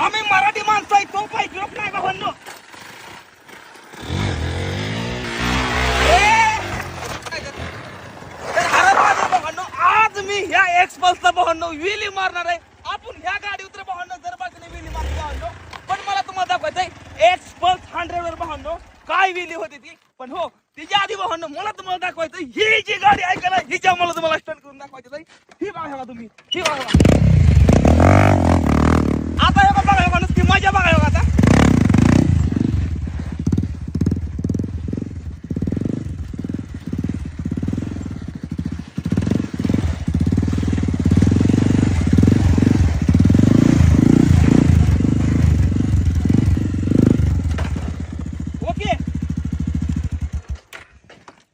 आम्ही मराठी माणसं आहे, तो पाहिजे नाही भावांनो. आज मी ह्या एक्सपल्सला भावांनो विली मारणार आहे. आपण ह्या गाडीवर भावांनो जर बाजूने विली मारली भावांनो, पण मला तुम्हाला दाखवायचंय एक्सपल्स 100 वर भावांनो काय विली होती ती. पण हो तिच्या आधी भावांनो मला तुम्हाला दाखवायचं ही जी गाडी आहे ना हिच्या मला तुम्हाला स्टंट करून दाखवायचं आहे. ही बघा तुम्ही, ही बघा आता, हे बघा नुसती मजा बघा आता.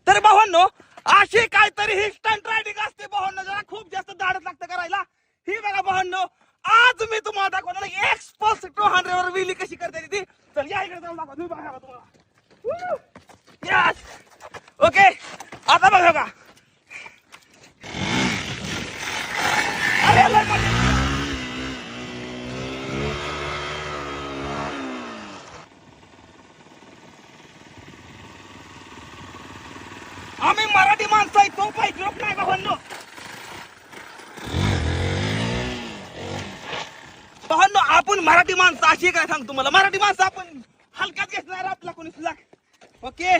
तर भावांनो अशी काहीतरी ही स्टंट रायडिंग असते भावांनो, जरा खूप जास्त धाडस लागतं करायला. ही बघा भावांनो आज मी तुम्हाला दाखवणार एक्सपल्स 200 वर विली कशी करते ती. चल या इकडे जाऊन दाखवा, तुम्ही बघा तुम्हाला. यस ओके आता बघा का. अरे आम्ही मराठी माणसं आहे, तो पाहिजे नाही भावांनो. भावांनो आपण मराठी माणसं अशी काय सांगतो तुम्हाला, मराठी माणसं आपण हलक्यात घेतणार आपला कोणी सुद्धा. ओके